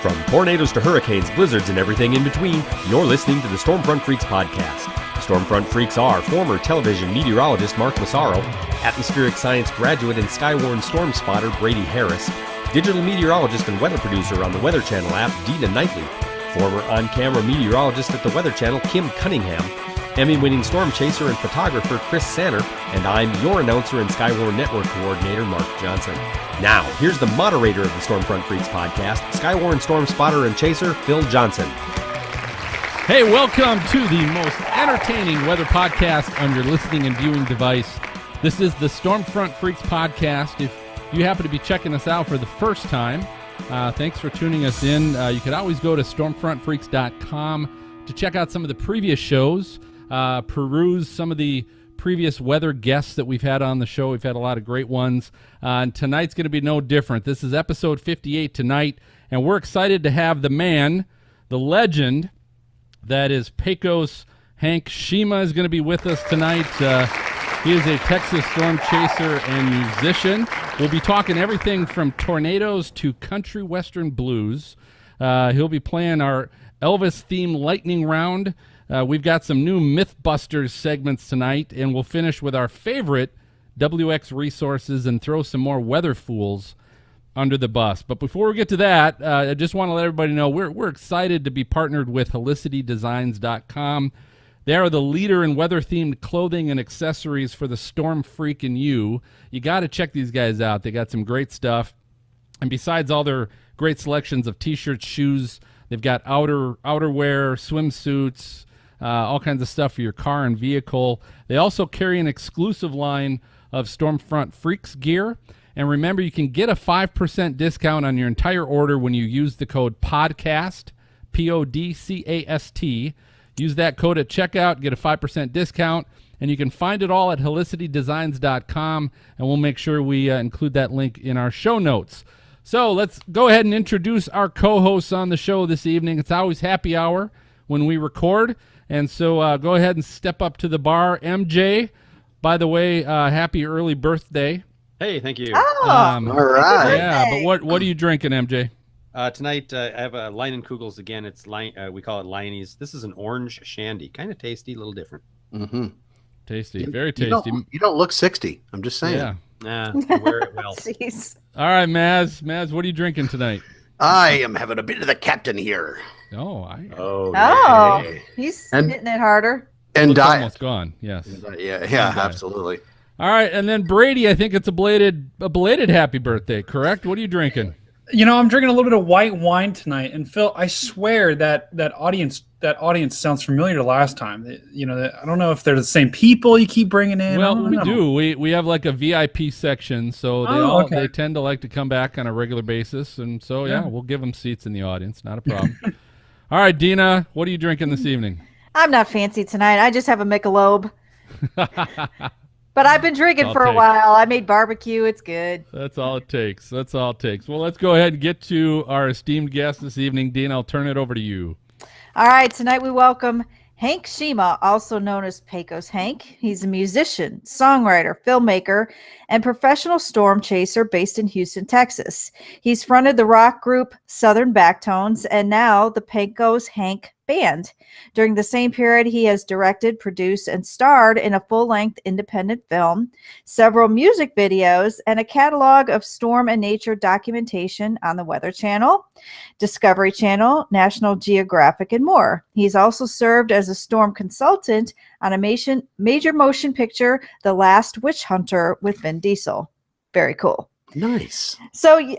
From tornadoes to hurricanes, blizzards, and everything in between, you're listening to the Stormfront Freaks podcast. Stormfront Freaks are former television meteorologist Mark Massaro, atmospheric science graduate and skywarn storm spotter Brady Harris, digital meteorologist and weather producer on the Weather Channel app Dina Knightley, former on-camera meteorologist at the Weather Channel Kim Cunningham, Emmy-winning storm chaser and photographer Chris Sanner, and I'm your announcer and Skywarn Network coordinator Mark Johnson. Now, here's the moderator of the Stormfront Freaks podcast, Skywarn storm spotter and chaser Phil Johnson. Hey, welcome to the most entertaining weather podcast on your listening and viewing device. This is the Stormfront Freaks podcast. If you happen to be checking us out for the first time, thanks for tuning us in. You could always go to stormfrontfreaks.com to check out some of the previous shows, peruse some of the previous weather guests that we've had on the show. We've had a lot of great ones, and tonight's going to be no different. This is episode 58 tonight, and we're excited to have the man, the legend, that is Pecos Hank Schyma is going to be with us tonight. He is a Texas storm chaser and musician. We'll be talking everything from tornadoes to country western blues. He'll be playing our Elvis-themed lightning round. We've got some new Mythbusters segments tonight, and we'll finish with our favorite WX resources and throw some more weather fools under the bus. But before we get to that, I just want to let everybody know we're excited to be partnered with HelicityDesigns.com. They are the leader in weather-themed clothing and accessories for the storm freak in you. You got to check these guys out. They got some great stuff. And besides all their great selections of T-shirts, shoes, they've got outerwear, swimsuits, all kinds of stuff for your car and vehicle. They also carry an exclusive line of Stormfront Freaks gear. And remember, you can get a 5% discount on your entire order when you use the code PODCAST, P-O-D-C-A-S-T. Use that code at checkout, get a 5% discount, and you can find it all at HelicityDesigns.com, and we'll make sure we include that link in our show notes. So let's go ahead and introduce our co-hosts on the show this evening. It's always happy hour when we record, and so go ahead and step up to the bar. MJ, by the way, happy early birthday. Hey, thank you. Oh, all right. Yeah, but what are you drinking, MJ? Tonight, I have a Leinenkugels again. It's we call it Leinie's. This is an orange shandy. Kind of tasty, a little different. Mm-hmm. Tasty, very tasty. You don't look 60. I'm just saying. Yeah. Nah, I wear it well. Jeez. All right, Maz. Maz, what are you drinking tonight? I am having a bit of the captain here. Oh, He's hitting it harder. And it's diet. Almost gone. Yes. Yeah, absolutely. All right, and then Brady, I think it's a belated happy birthday, correct? What are you drinking? You know, I'm drinking a little bit of white wine tonight, and Phil, I swear that audience sounds familiar to last time. I don't know if they're the same people you keep bringing in. Well, we do. We have like a VIP section, so they tend to like to come back on a regular basis, and so we'll give them seats in the audience. Not a problem. All right, Dina, what are you drinking this evening? I'm not fancy tonight. I just have a Michelob. But I've been drinking for a while. I made barbecue. It's good. That's all it takes. Well, let's go ahead and get to our esteemed guest this evening. Dean, I'll turn it over to you. All right. Tonight we welcome Hank Schyma, also known as Pecos Hank. He's a musician, songwriter, filmmaker, and professional storm chaser based in Houston, Texas. He's fronted the rock group Southern Backtones and now the Pecos Hank Band. During the same period, he has directed, produced, and starred in a full-length independent film, several music videos, and a catalog of storm and nature documentation on the Weather Channel, Discovery Channel, National Geographic, and more. He's also served as a storm consultant on a major motion picture, The Last Witch Hunter, with Vin Diesel. Very cool. Nice. So,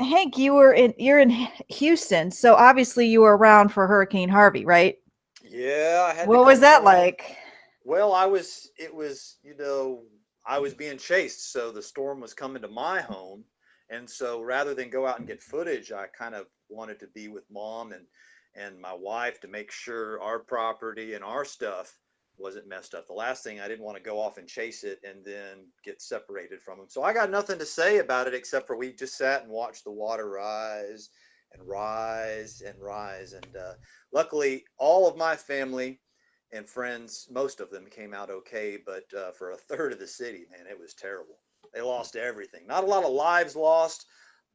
Hank, you're in Houston, so obviously you were around for Hurricane Harvey, right? Yeah. What was that like? Well, I was being chased, so the storm was coming to my home. And so rather than go out and get footage, I kind of wanted to be with Mom and my wife to make sure our property and our stuff wasn't messed up. The last thing, I didn't want to go off and chase it and then get separated from them. So I got nothing to say about it except for we just sat and watched the water rise and rise and rise. And luckily, all of my family and friends, most of them came out okay. But for a third of the city, man, it was terrible. They lost everything. Not a lot of lives lost,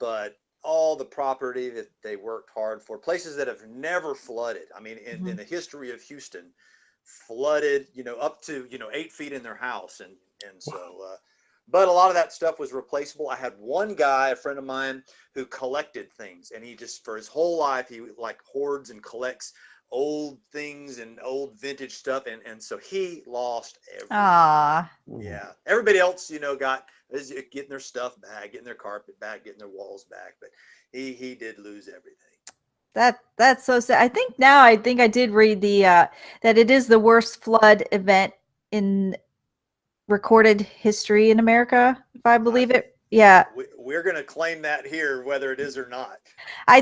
but all the property that they worked hard for, places that have never flooded. I mean, in the history of Houston, flooded, up to, 8 feet in their house. And so, but a lot of that stuff was replaceable. I had one guy, a friend of mine, who collected things, and he just, for his whole life, he like hoards and collects old things and old vintage stuff. And so he lost everything. Ah. Yeah. Everybody else, is getting their stuff back, getting their carpet back, getting their walls back. But he did lose everything. That's so sad. I think I did read that it is the worst flood event in recorded history in America, if I believe it. Yeah. We're going to claim that here, whether it is or not. I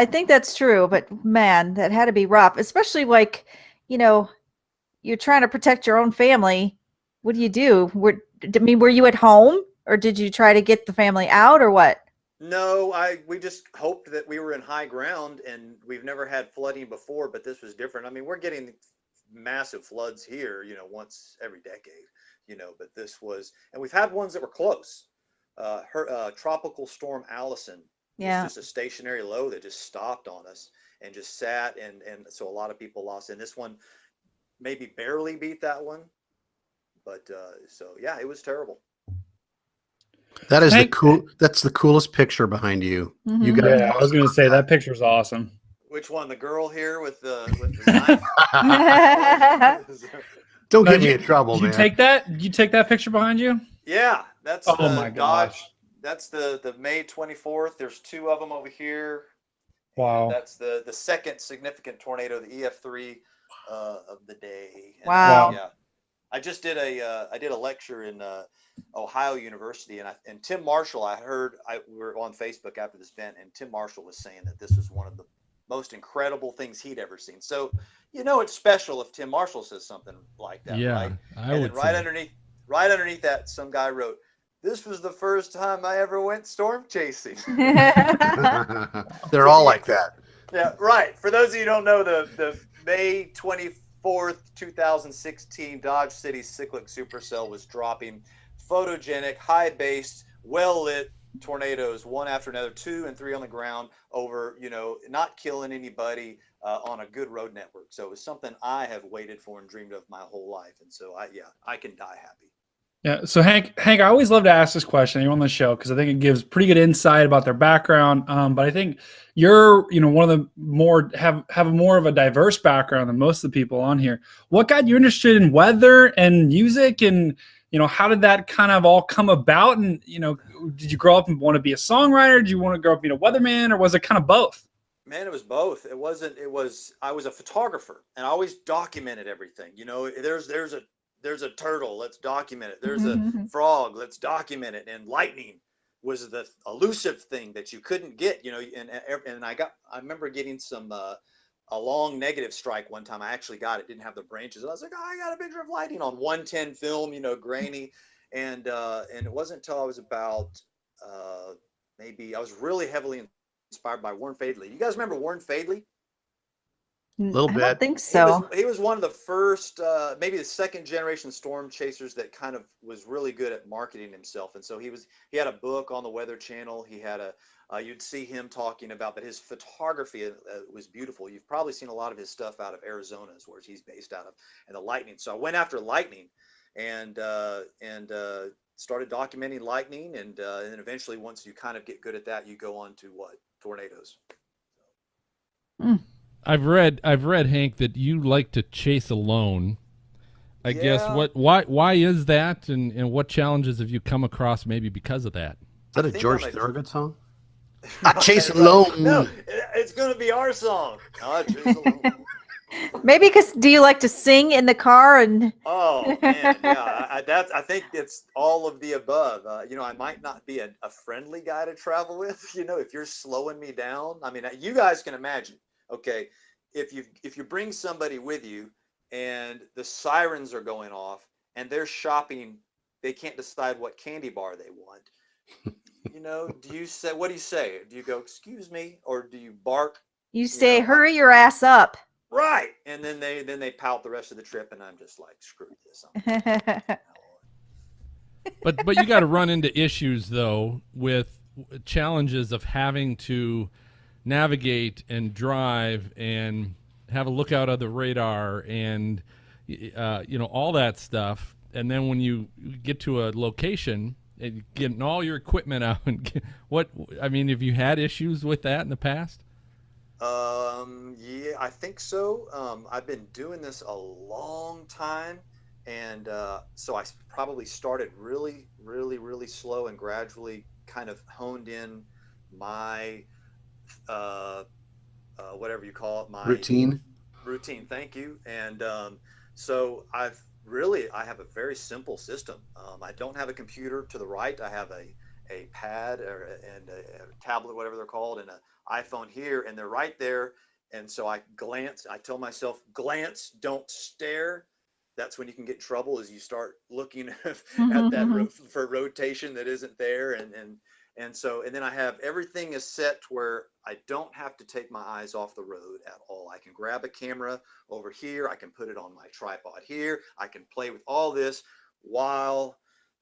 think that's true, but man, that had to be rough, especially like, you're trying to protect your own family. What do you do? Were you at home, or did you try to get the family out, or what? No, we just hoped that we were in high ground, and we've never had flooding before, but this was different. I mean, we're getting massive floods here, once every decade, but this was, and we've had ones that were close. Tropical Storm Allison was just a stationary low that just stopped on us and just sat, and so a lot of people lost. And this one maybe barely beat that one, but so yeah, it was terrible. That is that's the coolest picture behind you. Mm-hmm. You got. Yeah, I was going to say that picture's awesome. Which one? The girl here with the knife? Don't get me in trouble, man. Did you take that picture behind you? Yeah, that's my gosh. That's the May 24th. There's two of them over here. Wow. That's the second significant tornado, the EF3 of the day. And wow. Yeah. I just did a lecture in Ohio University, and Tim Marshall, we were on Facebook after this event, and Tim Marshall was saying that this was one of the most incredible things he'd ever seen. So, it's special if Tim Marshall says something like that, right? And then right underneath that, some guy wrote, "This was the first time I ever went storm chasing." They're all like that. Yeah, right. For those of you who don't know, the May 24th, 2016 Dodge City cyclic supercell was dropping photogenic, high-based, well-lit tornadoes, one after another, 2 and 3 on the ground over, not killing anybody on a good road network. So it was something I have waited for and dreamed of my whole life. And so I can die happy. Yeah. So Hank, I always love to ask this question on the show because I think it gives pretty good insight about their background. But I think you're, one of the more have more of a diverse background than most of the people on here. What got you interested in weather and music, and how did that kind of all come about? And did you grow up and want to be a songwriter? Did you want to grow up being a weatherman, or was it kind of both? Man, it was both. I was a photographer, and I always documented everything. There's a turtle, let's document it. There's a frog, let's document it. And lightning was the elusive thing that you couldn't get, and I remember getting a long negative strike one time. I actually got it, didn't have the branches. And I was like, I got a picture of lightning on 110 film, grainy. And it wasn't until I was about, maybe I was really heavily inspired by Warren Fadley. You guys remember Warren Fadley? A little bit. I don't think so. He was one of the first, maybe the second generation storm chasers that kind of was really good at marketing himself. And so he had a book on the Weather Channel. He had you'd see him talking about, but his photography was beautiful. You've probably seen a lot of his stuff out of Arizona, is where he's based out of, and the lightning. So I went after lightning and started documenting lightning. And then eventually, once you kind of get good at that, you go on to tornadoes. I've read, Hank, that you like to chase alone. I guess why is that, and what challenges have you come across maybe because of that? Is that a George Thorogood song? I chase alone. No, it's going to be our song. I chase alone. Maybe because do you like to sing in the car? And oh man, yeah, I think it's all of the above. I might not be a friendly guy to travel with. If you're slowing me down, I mean, you guys can imagine. Okay, if you bring somebody with you and the sirens are going off and they're shopping, they can't decide what candy bar they want. Do you say, what do you say? Do you go, excuse me, or do you bark? You say, hurry your ass up. Right. And then they pout the rest of the trip, and I'm just like, screw this. But you got to run into issues though with challenges of having to navigate and drive and have a lookout of the radar and all that stuff. And then when you get to a location and getting all your equipment out, and have you had issues with that in the past? Yeah, I think so. I've been doing this a long time, and so I probably started really, really, really slow and gradually kind of honed in my whatever you call it, my Routine. routine. Thank you. And so I have a very simple system. I don't have a computer to the right. I have a pad and a tablet, whatever they're called, and an iPhone here, and they're right there. And so I tell myself, glance, don't stare. That's when you can get in trouble, is you start looking at that for rotation that isn't there. And then I have everything is set where I don't have to take my eyes off the road at all. I can grab a camera over here. I can put it on my tripod here. I can play with all this while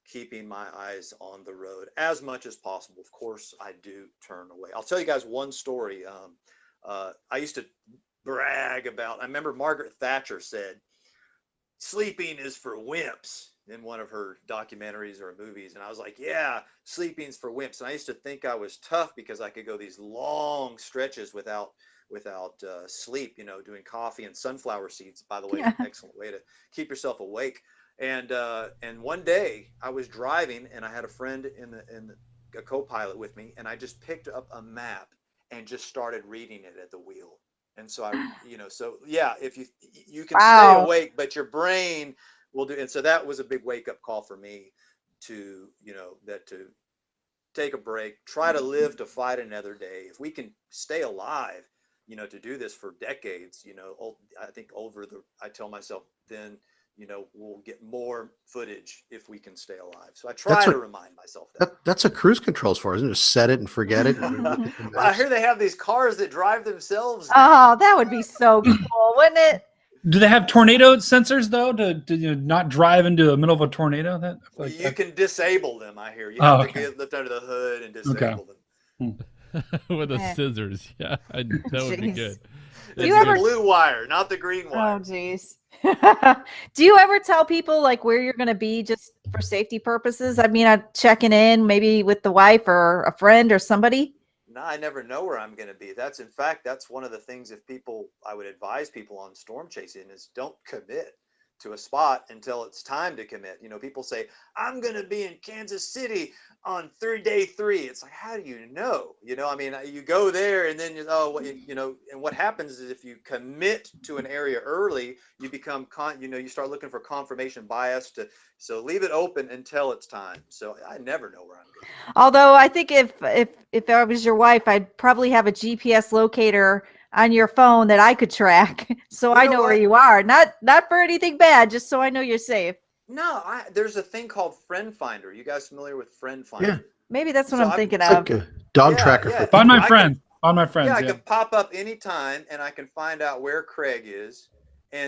keeping my eyes on the road as much as possible. Of course, I do turn away. I'll tell you guys one story. I used to brag about, I remember Margaret Thatcher said, sleeping is for wimps in one of her documentaries or movies. And I was like, yeah, sleeping's for wimps. And I used to think I was tough because I could go these long stretches without sleep, doing coffee and sunflower seeds, by the way, an excellent way to keep yourself awake. And one day I was driving and I had a friend a co-pilot with me, and I just picked up a map and just started reading it at the wheel. And so if you can stay awake, but your brain will do. And so that was a big wake up call for me to take a break, try to live to fight another day. If we can stay alive, to do this for decades, I think I tell myself then, we'll get more footage if we can stay alive. So I try to remind myself that. That's what cruise control's for, isn't it? Just set it and forget it. I hear they have these cars that drive themselves. Oh, that would be so cool, wouldn't it? Do they have tornado sensors though to not drive into the middle of a tornado? You can disable them. I hear you have to lift under the hood and disable them with the scissors. Yeah, that would be good. Do you ever blue wire, not the green wire? Oh, geez. Do you ever tell people like where you're going to be just for safety purposes? I mean, I'm checking in maybe with the wife or a friend or somebody. No, I never know where I'm going to be. That's one of the things I would advise people on storm chasing is don't commit to a spot until it's time to commit. People say, I'm going to be in Kansas City on day 3. It's like, how do you know? You go there and then, and what happens is if you commit to an area early, you become, you start looking for confirmation bias so leave it open until it's time. So I never know where I'm going. Although I think if I was your wife, I'd probably have a GPS locator on your phone that I could track, so I know where you are. Not for anything bad, just so I know you're safe. No, there's a thing called Friend Finder. You guys familiar with Friend Finder? Yeah. Maybe that's what I'm thinking of. Like a dog tracker. Yeah. Find my friends. Yeah, I can pop up anytime and I can find out where Craig is.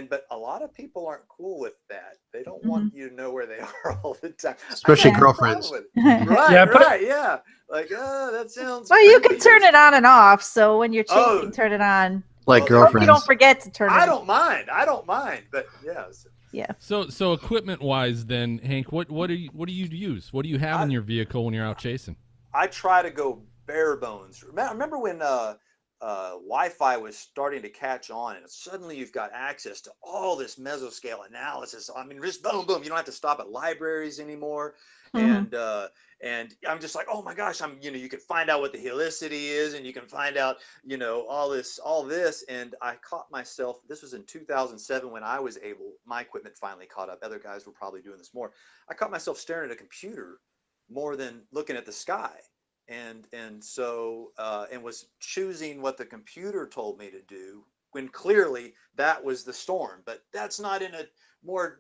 But a lot of people aren't cool with that. They don't want you to know where they are all the time. Especially girlfriends. Right. Yeah. Like, that sounds. Well, you can turn it on and off. So when you're chasing, turn it on. Like girlfriends. You don't forget to turn it on. I don't mind. But yes. Yeah. So equipment wise, then, Hank, what do you use? What do you have in your vehicle when you're out chasing? I try to go bare bones. Remember when Wi-Fi was starting to catch on, and suddenly you've got access to all this mesoscale analysis. I mean, just boom, boom. You don't have to stop at libraries anymore. And I'm just like, oh my gosh, you can find out what the helicity is, and you can find out, all this. And I caught myself, this was in 2007 when my equipment finally caught up. Other guys were probably doing this more. I caught myself staring at a computer more than looking at the sky. And so was choosing what the computer told me to do when clearly that was the storm. But that's not in a more,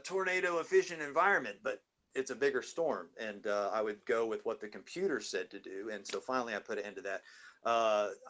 tornado efficient environment, but it's a bigger storm. And I would go with what the computer said to do. And so finally I put an end to that.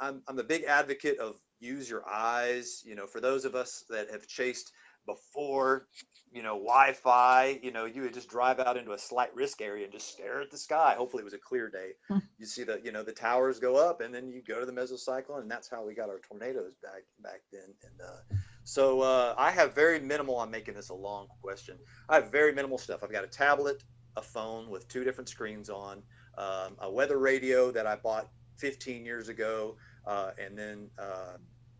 I'm a big advocate of use your eyes. For those of us that have chased before, Wi-Fi, you would just drive out into a slight risk area and just stare at the sky. Hopefully it was a clear day. You see the towers go up, and then you go to the mesocyclone, and that's how we got our tornadoes back then. And so I have very minimal. I'm making this a long question. I have very minimal stuff. I've got a tablet, a phone with 2 different screens on, a weather radio that I bought 15 years ago, and then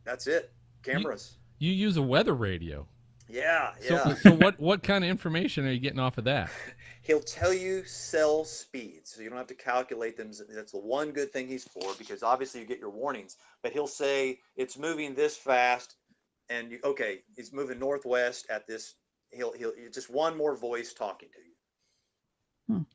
that's it. Cameras. You use a weather radio. Yeah. So what kind of information are you getting off of that? He'll tell you cell speeds, so you don't have to calculate them. That's the one good thing he's for, because obviously you get your warnings. But he'll say it's moving this fast, and it's moving northwest at this. He'll just one more voice talking to you.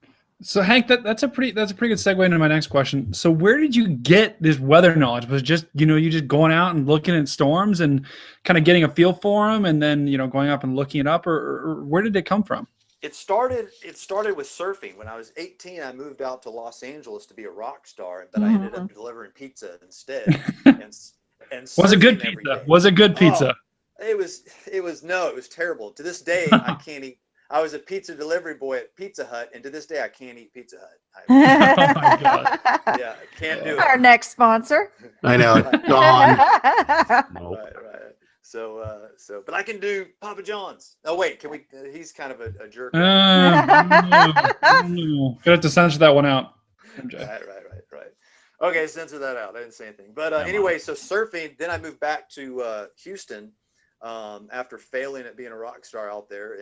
So Hank, that's a pretty good segue into my next question. So where did you get this weather knowledge? Was it just you just going out and looking at storms and kind of getting a feel for them, and then going up and looking it up, or where did it come from? It started with surfing. When I was 18, I moved out to Los Angeles to be a rock star, but I ended up delivering pizza instead. and Was it good pizza? Was it good pizza? Oh, it was terrible. To this day, I can't eat. I was a pizza delivery boy at Pizza Hut, and to this day, I can't eat Pizza Hut. Oh my God. Yeah, can't do it. Our next sponsor. I know. Gone. Nope. Right. So, but I can do Papa John's. Oh wait, can we? He's kind of a jerk. Gonna have to censor that one out. Right. Okay, censor that out. I didn't say anything. But anyway, so surfing. Then I moved back to Houston after failing at being a rock star out there,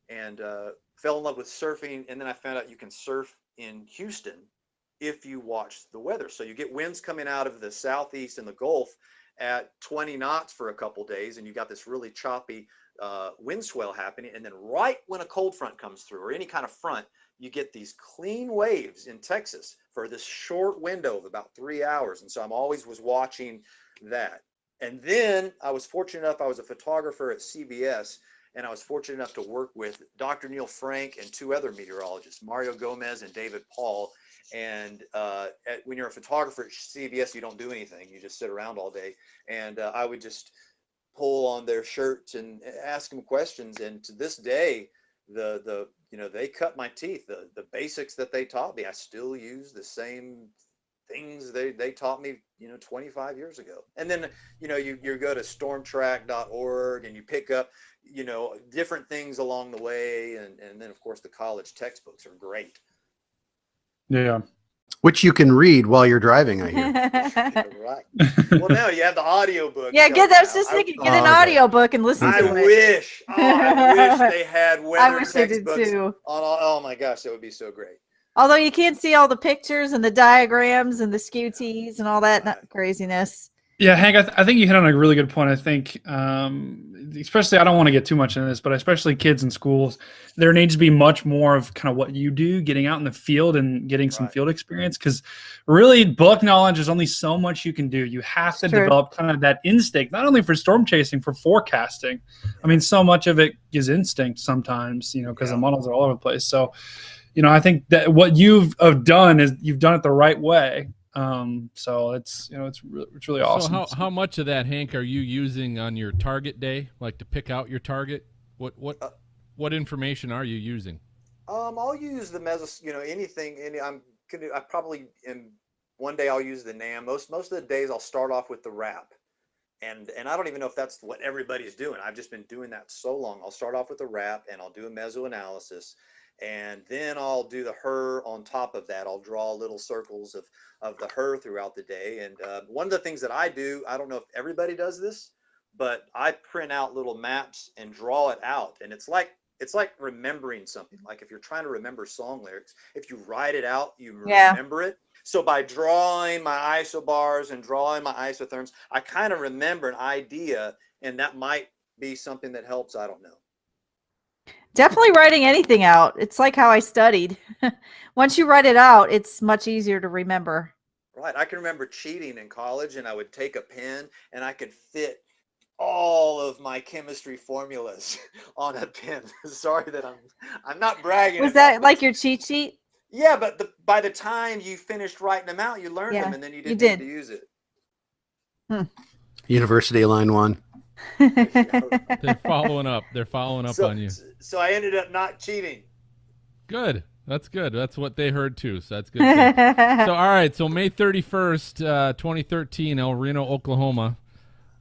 and fell in love with surfing. And then I found out you can surf in Houston if you watch the weather. So you get winds coming out of the southeast and the Gulf at 20 knots for a couple days, and you got this really choppy wind swell happening. And then right when a cold front comes through, or any kind of front, you get these clean waves in Texas for this short window of about 3 hours. And so I'm always was watching that. And then I was fortunate enough, I was a photographer at CBS, and I was fortunate enough to work with Dr. Neil Frank and 2 other meteorologists, Mario Gomez and David Paul. And when you're a photographer at CBS, you don't do anything. You just sit around all day. And I would just pull on their shirts and ask them questions. And to this day, they cut my teeth. The basics that they taught me, I still use the same things they taught me 25 years ago. And then you go to stormtrack.org and you pick up different things along the way, and then of course the college textbooks are great. Yeah, which you can read while you're driving, I hear. Right. Well, now you have the audio book. Yeah, get an audio book and listen to it. I wish they had weather textbooks. I wish they did too. Oh my gosh, that would be so great. Although you can't see all the pictures and the diagrams and the skew-tees and all that craziness. Yeah, Hank, I think you hit on a really good point. I think, especially, I don't want to get too much into this, but especially kids in schools, there needs to be much more of kind of what you do, getting out in the field and getting some field experience. Because really, book knowledge is only so much you can do. You have to develop kind of that instinct, not only for storm chasing, for forecasting. I mean, so much of it is instinct sometimes, because the models are all over the place. So, I think that what you've done is you've done it the right way. So it's really awesome. So how much of that, Hank, are you using on your target day, like to pick out your target? What information are you using? I'll use the anything. I probably one day I'll use the NAM. Most of the days I'll start off with the wrap, and I don't even know if that's what everybody's doing. I've just been doing that so long. I'll start off with the wrap, and I'll do a meso analysis. And then I'll do the HER on top of that. I'll draw little circles of the HER throughout the day. And one of the things that I do, I don't know if everybody does this, but I print out little maps and draw it out. And it's like remembering something. Like if you're trying to remember song lyrics, if you write it out, you remember it. So by drawing my isobars and drawing my isotherms, I kind of remember an idea, and that might be something that helps. I don't know. Definitely writing anything out. It's like how I studied. Once you write it out, it's much easier to remember. Right. I can remember cheating in college, and I would take a pen and I could fit all of my chemistry formulas on a pen. Sorry that I'm not bragging. Was that like your cheat sheet? Yeah, but by the time you finished writing them out, you learned them, and then you didn't need to use it. University line 1. They're following up. They're following up on you. So I ended up not cheating. Good. That's good. That's what they heard too. So that's good. So all right. So May 31st, 2013, El Reno, Oklahoma.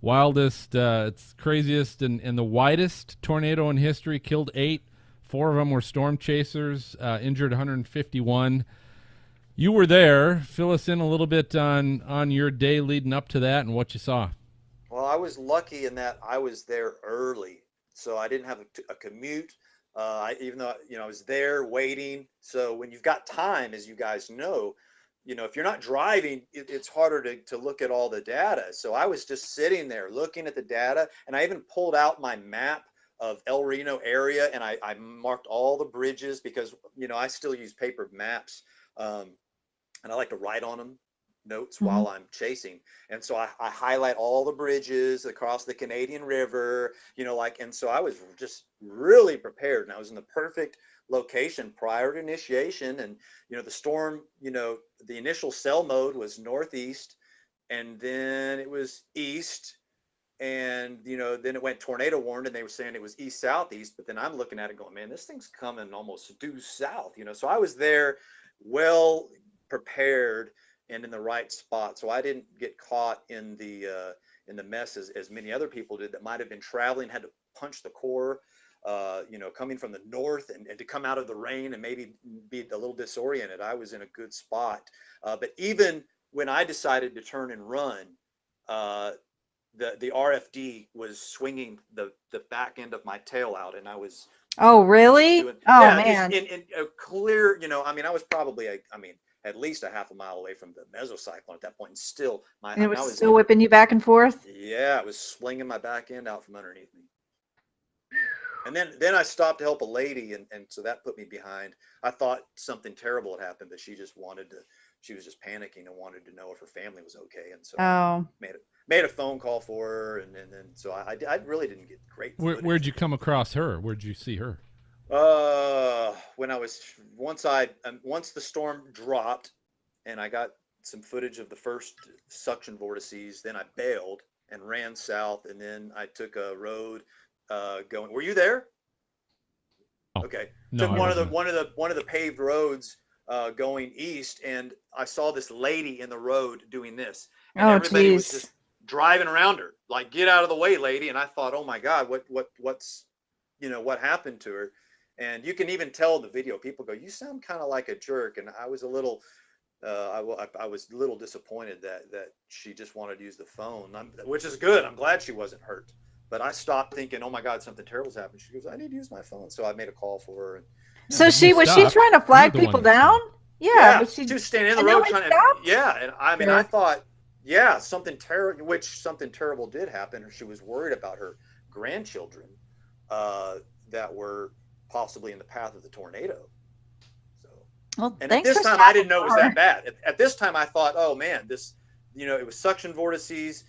Wildest, it's craziest and the widest tornado in history. Killed 8. 4 of them were storm chasers. Injured 151. You were there. Fill us in a little bit on your day leading up to that and what you saw. Well, I was lucky in that I was there early, so I didn't have a commute. Even though I was there waiting. So when you've got time, as you guys know, if you're not driving, it's harder to look at all the data. So I was just sitting there looking at the data, and I even pulled out my map of El Reno area, and I marked all the bridges because I still use paper maps, and I like to write on them notes while I'm chasing. And so I highlight all the bridges across the Canadian River, and so I was just really prepared, and I was in the perfect location prior to initiation. And the storm, the initial cell mode was northeast, and then it was east, and then it went tornado warned, and they were saying it was east southeast. But then I'm looking at it going, man, this thing's coming almost due south. So I was there well prepared and in the right spot, so I didn't get caught in the mess as many other people did that might have been traveling, had to punch the core, coming from the north and to come out of the rain and maybe be a little disoriented. I was in a good spot, but even when I decided to turn and run, the RFD was swinging the back end of my tail out, and I was really man, in a clear, I was probably at least a half a mile away from the mesocyclone at that point, and still it was still whipping you back and forth. Yeah, it was slinging my back end out from underneath me. And then I stopped to help a lady, and so that put me behind. I thought something terrible had happened, but she was just panicking and wanted to know if her family was okay, and so I made a phone call for her, and then so I really didn't get great. Where'd you come across her? Where'd you see her? When I was once the storm dropped, and I got some footage of the first suction vortices, then I bailed and ran south, and then I took a road going. Were you there? Oh, okay. No, took one of the paved roads going east, and I saw this lady in the road doing this, and everybody was just driving around her, like, get out of the way, lady. And I thought, oh my God, what's what happened to her? And you can even tell in the video, people go, you sound kind of like a jerk. And I was a little, I was a little disappointed that she just wanted to use the phone, which is good. I'm glad she wasn't hurt. But I stopped thinking, oh my God, something terrible's happened. She goes, I need to use my phone. So I made a call for her. And, so was she trying to flag people down? Yeah, but she was standing in the road trying to. Yeah, and I thought, something terrible did happen. She was worried about her grandchildren that were possibly in the path of the tornado. So, and at this time, I didn't know it was that bad. At this time, I thought, oh man, this, it was suction vortices.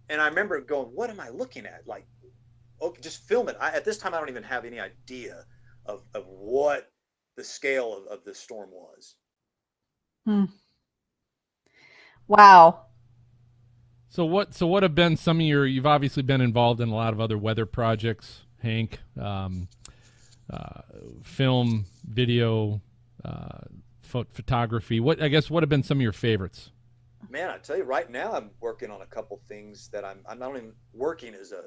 And I remember going, what am I looking at? Like, okay, just film it. At this time, I don't even have any idea of what the scale of the storm was. Wow. So what have been some of you've obviously been involved in a lot of other weather projects, Hank, film, video, photography. What have been some of your favorites? Man, I tell you right now, I'm working on a couple things that I'm not even working is a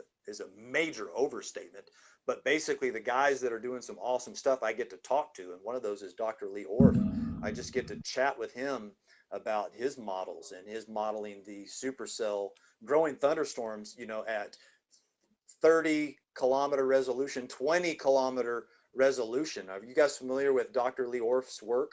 major overstatement, but basically the guys that are doing some awesome stuff I get to talk to, and one of those is Dr. Lee Orff. I just get to chat with him about his models and his modeling the supercell growing thunderstorms, at 30-kilometer resolution, 20-kilometer resolution. Are you guys familiar with Dr. Lee Orff's work?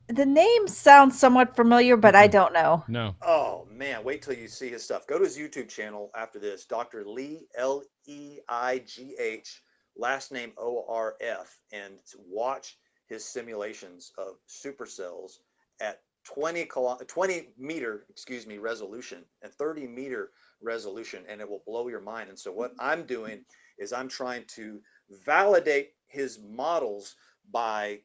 The name sounds somewhat familiar, but I don't know. No. Oh man, wait till you see his stuff. Go to his YouTube channel after this, Dr. Lee, Leigh, last name Orf, and watch his simulations of supercells at 20 meter resolution and 30 meter resolution, and it will blow your mind. And so what I'm doing is I'm trying to validate his models by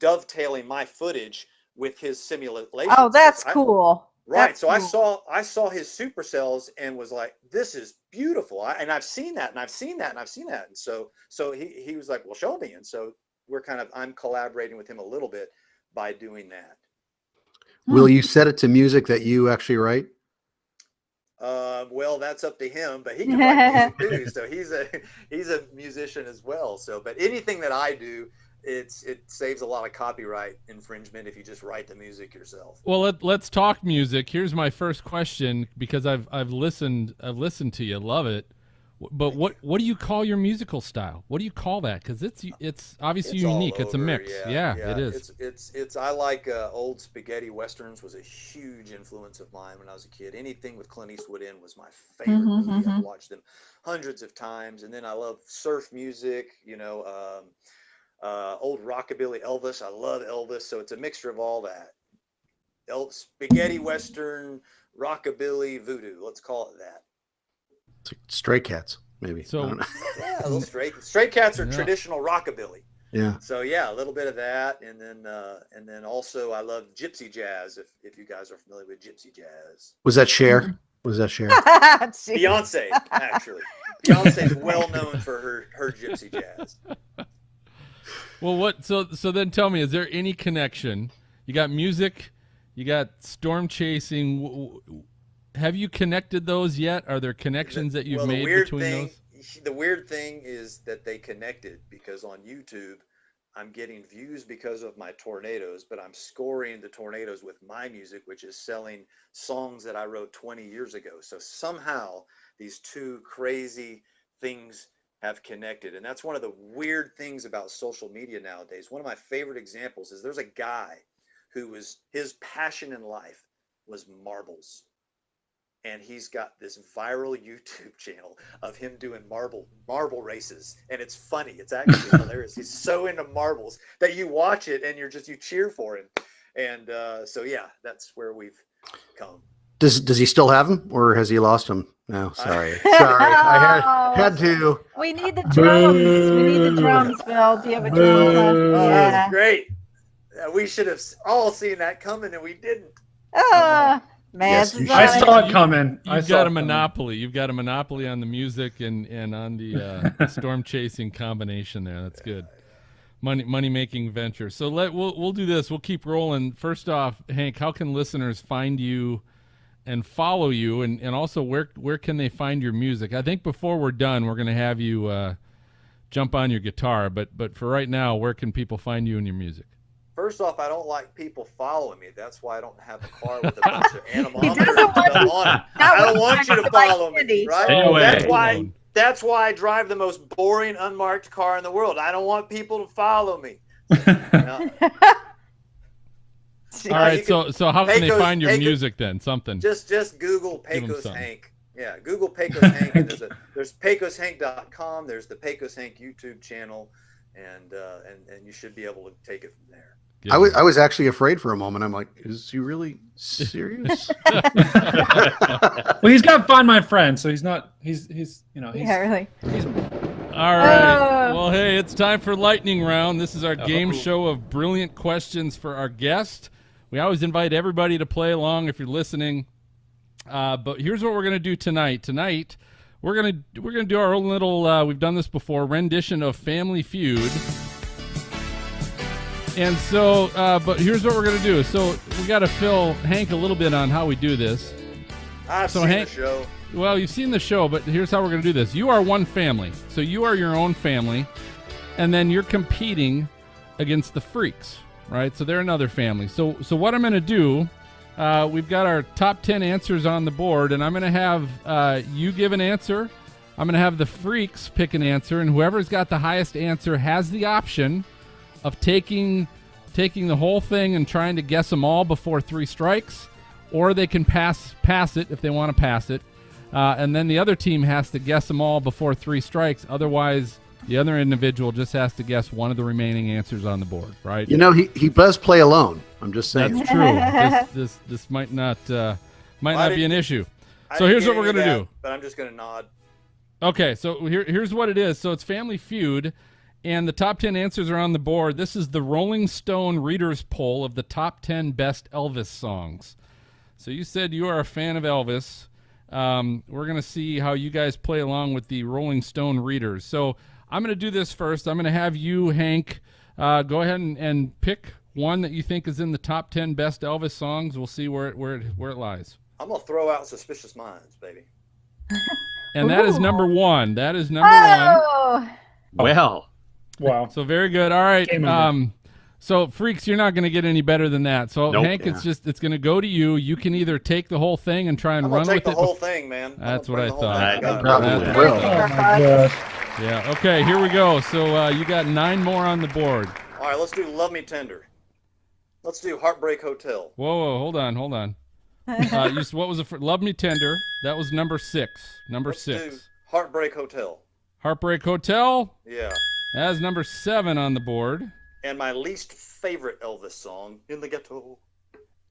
dovetailing my footage with his simulations. Oh, that's cool. Right. That's So cool. I saw his supercells and was like, this is beautiful. And I've seen that and I've seen that and I've seen that. And so he was like, well, show me. And so I'm collaborating with him a little bit by doing that. Will you set it to music that you actually write? Well, that's up to him, but he can write music too. So he's a musician as well. So, but anything that I do, it saves a lot of copyright infringement if you just write the music yourself. Well, let's talk music. Here's my first question, because I've listened to you, love it. But what do you call your musical style? What do you call that? Because it's obviously unique. It's a mix. Yeah, it is. It's I like old spaghetti westerns. Was a huge influence of mine when I was a kid. Anything with Clint Eastwood in was my favorite movie. I've watched them hundreds of times. And then I love surf music. Old rockabilly, Elvis. I love Elvis. So it's a mixture of all that. Spaghetti western, rockabilly, voodoo. Let's call it that. Stray Cats, maybe. So yeah, a little Stray Cats are traditional rockabilly. Yeah. So yeah, a little bit of that, and then also I love gypsy jazz. If you guys are familiar with gypsy jazz. Was that Cher? Was that Cher? Beyonce, actually. Beyonce's well known for her gypsy jazz. Well, so then tell me, is there any connection? You got music, you got storm chasing. Have you connected those yet? Are there connections that you've made between those? The weird thing is that they connected, because on YouTube, I'm getting views because of my tornadoes, but I'm scoring the tornadoes with my music, which is selling songs that I wrote 20 years ago. So somehow these two crazy things have connected. And that's one of the weird things about social media nowadays. One of my favorite examples is there's a guy his passion in life was marbles. And he's got this viral YouTube channel of him doing marble races, and it's funny. It's actually hilarious. He's so into marbles that you watch it and you cheer for him. And so yeah, that's where we've come. Does he still have them, or has he lost them? No, sorry. I had to. We need the drums. We need the drums, Phil. Do you have a drum? Oh, that's great. We should have all seen that coming, and we didn't. Man, Yes, I saw it coming. You've got a monopoly. You've got a monopoly on the music and on the storm chasing combination there. That's good. Money making venture. So we'll do this. We'll keep rolling. First off, Hank, how can listeners find you and follow you, and also where can they find your music? I think before we're done, we're going to have you jump on your guitar, but for right now, where can people find you and your music? First off, I don't like people following me. That's why I don't have a car with a bunch of anemometers and stuff on it. I don't want you to follow me, right? Anyway, that's why I drive the most boring, unmarked car in the world. I don't want people to follow me. All right, so how can they find your music then? Something. Just Google Pecos Hank. Yeah, Google Pecos Hank. And there's PecosHank.com. There's the Pecos Hank YouTube channel, and you should be able to take it from there. I was actually afraid for a moment. I'm like, is he really serious? Well, he's got Find My Friend, so he's not. He's really. All right. Well, hey, it's time for lightning round. This is our game show of brilliant questions for our guest. We always invite everybody to play along if you're listening. But here's what we're gonna do tonight. Tonight, we're gonna do our own little. We've done this before. Rendition of Family Feud. And so, but here's what we're going to do. So we got to fill Hank a little bit on how we do this. I've seen the show. Well, you've seen the show, but here's how we're going to do this. You are one family. So you are your own family, and then you're competing against the Freaks, right? So they're another family. So what I'm going to do, we've got our top 10 answers on the board, and I'm going to have you give an answer. I'm going to have the Freaks pick an answer, and whoever's got the highest answer has the option of taking the whole thing and trying to guess them all before 3 strikes, or they can pass it if they want to pass it, and then the other team has to guess them all before 3 strikes. Otherwise, the other individual just has to guess one of the remaining answers on the board, right? You know, he does play alone. I'm just saying. That's true. This might not be an issue. So here's what we're gonna do. But I'm just gonna nod. Okay, so here's what it is. So it's Family Feud. And the top 10 answers are on the board. This is the Rolling Stone Readers Poll of the top 10 best Elvis songs. So you said you are a fan of Elvis. We're going to see how you guys play along with the Rolling Stone readers. So I'm going to do this first. I'm going to have you, Hank, go ahead and pick one that you think is in the top 10 best Elvis songs. We'll see where it lies. I'm gonna throw out Suspicious Minds, baby. And that is number one. That is number one. Well, Wow. So very good. All right. Game over. So Freaks, you're not going to get any better than that. So Nope. Hank, it's going to go to you. You can either take the whole thing and try and I'm run gonna take with the it. whole thing, man. I'm That's gonna what I bring the whole thought. thing. I probably will. Oh my gosh. Yeah. Okay. Here we go. So you got 9 more on the board. All right, let's do Love Me Tender. Let's do Heartbreak Hotel. Whoa. Hold on. What was it? Love Me Tender. That was number 6. Number Let's 6. do Heartbreak Hotel. Heartbreak Hotel. Yeah. That's number 7 on the board. And my least favorite Elvis song, In the Ghetto.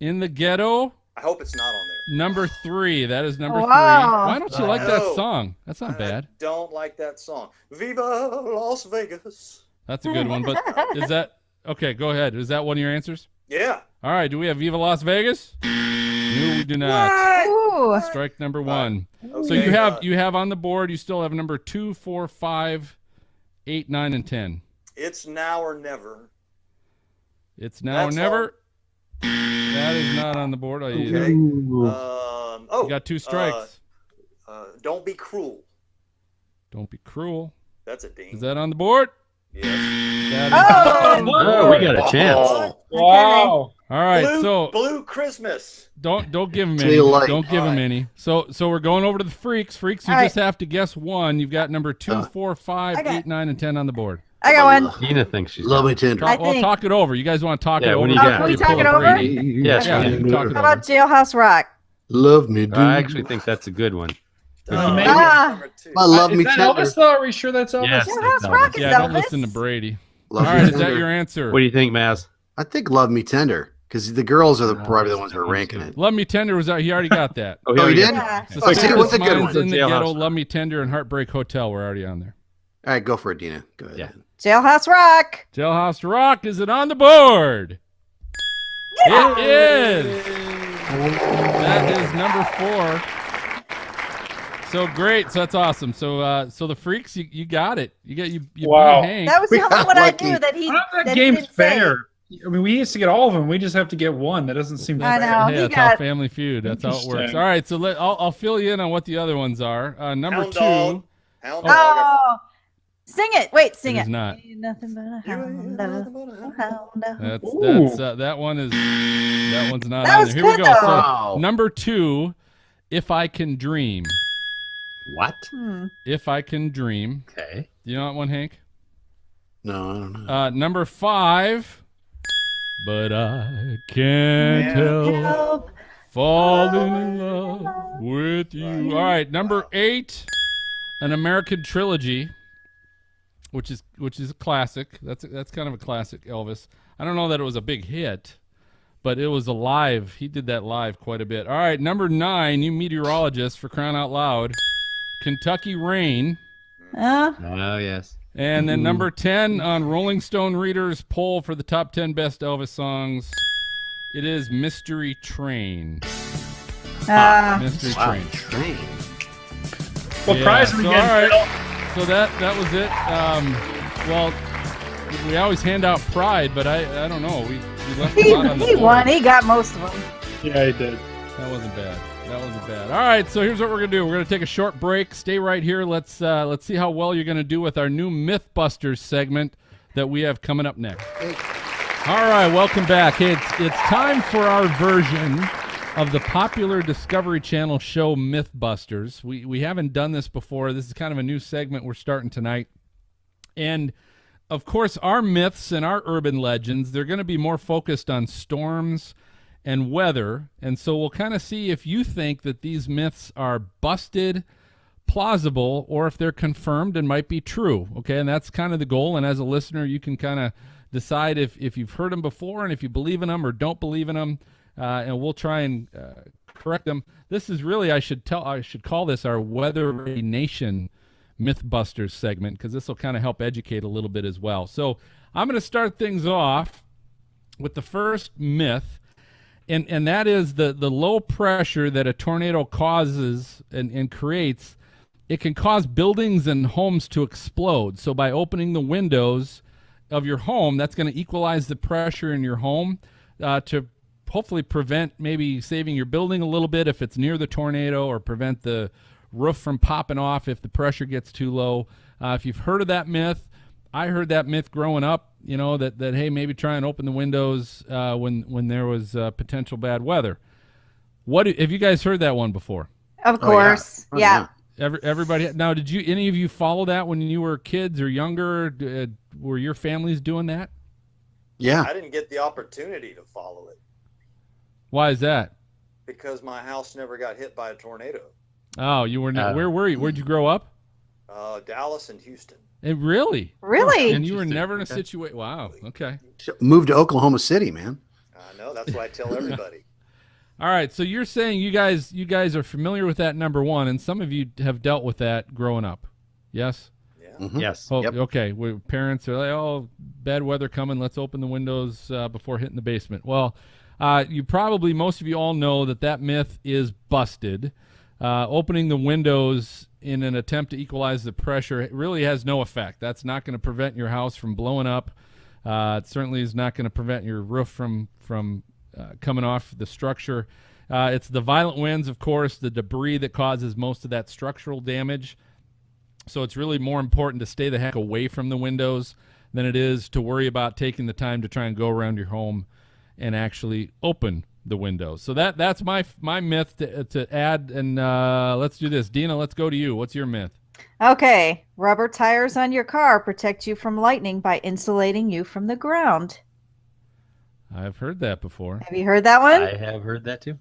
In the Ghetto. I hope it's not on there. Number 3. That is number 3. Wow. Why don't you like that No. song? That's not bad. I don't like that song. Viva Las Vegas. That's a good one. But is that okay? Go ahead. Is that one of your answers? Yeah. All right. Do we have Viva Las Vegas? No, we do not. What? Ooh. Strike number 1. So Okay, you have on the board. You still have number 2, 4, 5, 8, 9, and 10. It's Now or Never. It's now or That's never. That is not on the board. Okay. You got 2 strikes. Don't Be Cruel. Don't be cruel. That's a ding. Is that on the board? Yes. That is oh, we got a chance. Oh, wow. all right. So Blue Christmas. don't give him See any. you later. Don't give him All right. any. So we're going over to the Freaks. Freaks, you All just have to guess one. You've got number 2, 4, 5, I got- 8, 9, and 10 on the board. I got one. Tina thinks she's Love Me Tender. I Well, think- talk it over. You guys want to talk Yeah, it what over? do you got? Can we You talk pull it up over? Brady. Yes, Yeah, we you do. can talk it How over. about Jailhouse Rock? Love Me Do. I actually think that's a good one. Maybe. Number 2. I love Is me that tender. Elvis though? Are we sure that's Elvis? Yes. Jailhouse Rock is Yeah, Elvis. don't listen to Brady. Love All Me right, is that Tender. your answer? What do you think, Maz? I think Love Me Tender because the girls are probably the ones who are ranking it. Love Me Tender was out. He already got that. Oh, you did? Yeah. Oh, see, what's a good Minds one? In the Jailhouse Ghetto, Rock. Love Me Tender, and Heartbreak Hotel were already on there. All right, go for it, Dina. Go ahead. Yeah. Jailhouse Rock. Jailhouse Rock, is it on the board? It is. That is number 4. So great. So that's awesome. So the Freaks, you got it. You Wow. beat Hank. That was the We only got one I lucky. knew that he. I don't know if that that he game's didn't say. fair. I mean, we used to get all of them. We just have to get one. That doesn't seem I fair. know. Hey, he that's how got- Family Feud. That's how it works. Interesting. All right, so I'll fill you in on what the other ones are. Number Hound 2. Dog. Hound Dog. Oh, sing it. Wait, sing It it. is not. Ain't nothing but a You ain't hound nothing dog. but a hound Hound dog. That's that one is that one's not That on was there. Here we good, go. though. So Wow. number 2, If I Can Dream. What? If I Can Dream. Okay. Do you know that one, Hank? No, I don't know. Number 5, But I Can't Help Help. Falling in Love with You. All right, number 8, An American Trilogy, which is a classic. That's kind of a classic Elvis. I don't know that it was a big hit, but it was a live. He did that live quite a bit. All right, number 9, you meteorologist, for crying out loud, Kentucky Rain. Oh, yes. And then number 10 on Rolling Stone Reader's poll for the top 10 best Elvis songs, it is Mystery Train. Mystery Wow. Train. Train. What Yeah, prize are we so, getting? all Phil? right. So that was it. Well, we always hand out pride, but I don't know. We left a lot on the He board. won. He got most of them. Yeah, he did. That wasn't bad. That wasn't bad. All right, so here's what we're gonna do. We're gonna take a short break. Stay right here. Let's see how well you're gonna do with our new MythBusters segment that we have coming up next. All right, welcome back. Hey, it's time for our version of the popular Discovery Channel show MythBusters. We haven't done this before. This is kind of a new segment we're starting tonight. And of course, our myths and our urban legends, they're going to be more focused on storms and weather. And so we'll kind of see if you think that these myths are busted, plausible, or if they're confirmed and might be true. Okay, and that's kind of the goal. And as a listener, you can kind of decide if you've heard them before and if you believe in them or don't believe in them. And we'll try and correct them. This is really, I should call this our Weather Ready Nation MythBusters segment, because this will kind of help educate a little bit as well. So I'm going to start things off with the first myth, And that is the low pressure that a tornado causes and creates. It can cause buildings and homes to explode. So by opening the windows of your home, that's going to equalize the pressure in your home to hopefully prevent, maybe saving your building a little bit if it's near the tornado, or prevent the roof from popping off if the pressure gets too low. If you've heard of that myth, I heard that myth growing up, that hey, maybe try and open the windows when there was potential bad weather. Have you guys heard that one before? Of course. Oh, yeah. Everybody. Now, did any of you follow that when you were kids or younger? Were your families doing that? Yeah. I didn't get the opportunity to follow it Why is that? because my house never got hit by a tornado. Oh, you were. Where were you? Where'd you grow up? Dallas and Houston. Really? Really? And you were never in a situation. Wow. Okay. Moved to Oklahoma City, man. I know. That's what I tell everybody. All right. So you're saying you guys are familiar with that, number one, and some of you have dealt with that growing up. Yes. Yeah. Mhm. Yes. Oh, Yep. okay. Parents are like, oh, bad weather coming. Let's open the windows before hitting the basement. Well, most of you all know that myth is busted. Opening the windows in an attempt to equalize the pressure, it really has no effect. That's not going to prevent your house from blowing up. It certainly is not going to prevent your roof from coming off the structure. It's the violent winds, of course, the debris that causes most of that structural damage. So it's really more important to stay the heck away from the windows than it is to worry about taking the time to try and go around your home and actually open the windows. So that's my myth to add. And let's do this. Dina, let's go to you. What's your myth? Okay. Rubber tires on your car protect you from lightning by insulating you from the ground. I've heard that before. Have you heard that one? I have heard that too.